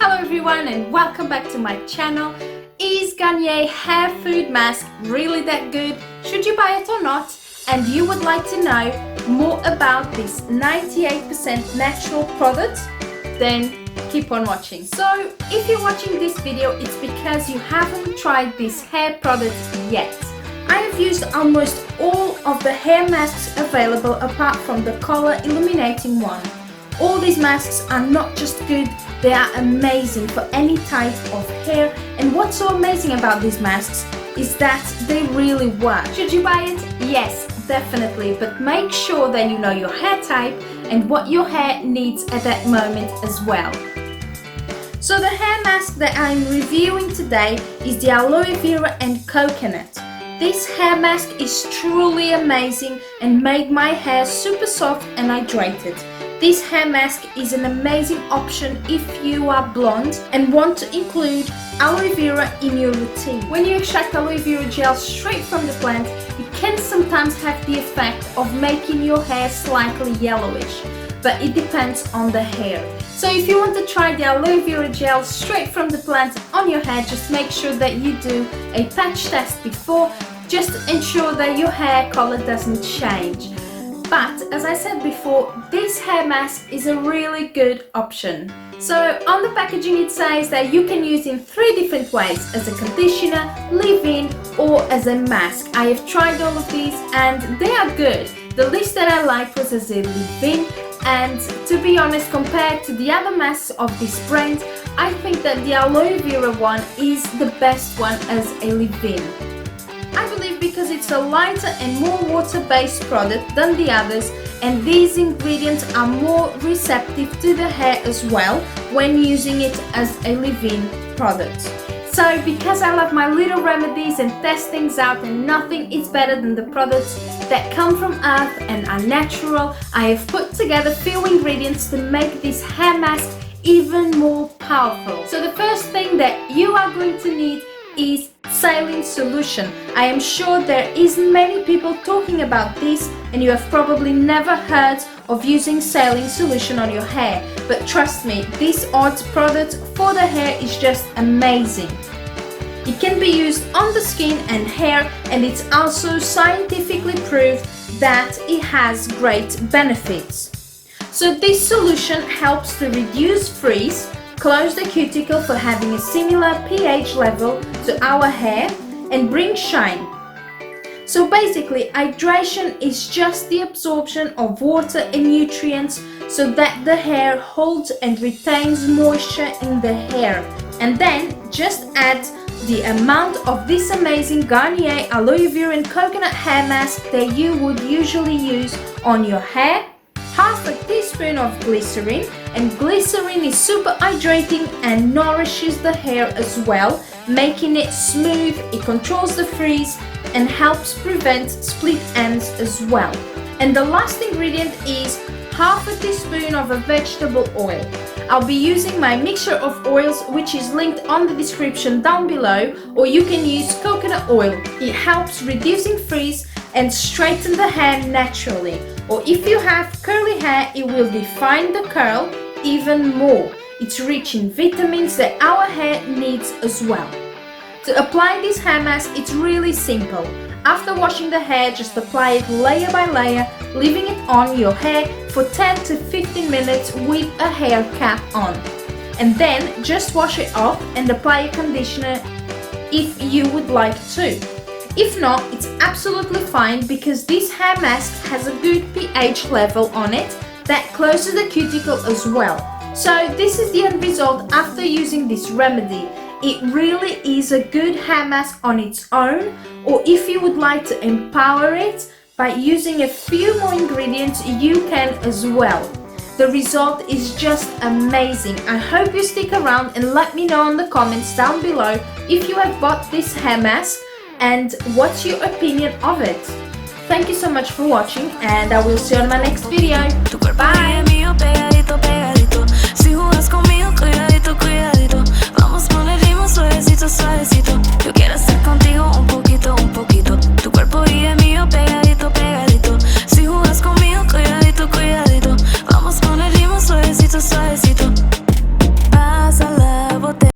Hello everyone and welcome back to my channel. Is Garnier Hair Food Mask really that good? Should you buy it or not? And you would like to know more about this 98% natural product? Then keep on watching. So if you're watching this video, it's because you haven't tried this hair product yet. I have used almost all of the hair masks available apart from the color illuminating one. All these masks are not just good, they are amazing for any type of hair, and what's so amazing about these masks is that they really work. Should you buy it? Yes, definitely, but make sure that you know your hair type and what your hair needs at that moment as well. So the hair mask that I'm reviewing today is the Aloe Vera and Coconut. This hair mask is truly amazing and made my hair super soft and hydrated. This hair mask is an amazing option if you are blonde and want to include aloe vera in your routine. When you extract aloe vera gel straight from the plant, it can sometimes have the effect of making your hair slightly yellowish, but it depends on the hair. So if you want to try the aloe vera gel straight from the plant on your hair, just make sure that you do a patch test before, just to ensure that your hair color doesn't change. But as I said before, this hair mask is a really good option. So on the packaging it says that you can use in 3 different ways: as a conditioner, leave-in or as a mask. I have tried all of these and they are good. The least that I liked was as a leave-in, and to be honest, compared to the other masks of this brand, I think that the aloe vera one is the best one as a leave-in. I believe because it's a lighter and more water-based product than the others, and these ingredients are more receptive to the hair as well when using it as a leave-in product. So because I love my little remedies and test things out, and nothing is better than the products that come from earth and are natural, I have put together few ingredients to make this hair mask even more powerful. So the first thing that you are going to need is saline solution. I am sure there isn't many people talking about this, and you have probably never heard of using saline solution on your hair, but trust me, this odd product for the hair is just amazing. It can be used on the skin and hair, and it's also scientifically proved that it has great benefits. So this solution helps to reduce frizz, close the cuticle for having a similar pH level to our hair, and bring shine. So basically, hydration is just the absorption of water and nutrients so that the hair holds and retains moisture in the hair. And then just add the amount of this amazing Garnier Aloe Vera and Coconut hair mask that you would usually use on your hair, half a teaspoon of glycerin, and glycerin is super hydrating and nourishes the hair as well, making it smooth. It controls the frizz and helps prevent split ends as well. And the last ingredient is half a teaspoon of a vegetable oil. I'll be using my mixture of oils, which is linked on the description down below, or you can use coconut oil. It helps reducing frizz and straighten the hair naturally, or if you have curly hair, it will define the curl even more. It's rich in vitamins that our hair needs as well. To apply this hair mask, it's really simple. After washing the hair, just apply it layer by layer, leaving it on your hair for 10 to 15 minutes with a hair cap on. And then just wash it off and apply a conditioner if you would like to. If not, it's absolutely fine because this hair mask has a good pH level on it that closes the cuticle as well. So this is the end result after using this remedy. It really is a good hair mask on its own, or if you would like to empower it by using a few more ingredients, you can as well. The result is just amazing. I hope you stick around and let me know in the comments down below if you have bought this hair mask and what's your opinion of it. Thank you so much for watching, and I will see you on my next video. Bye!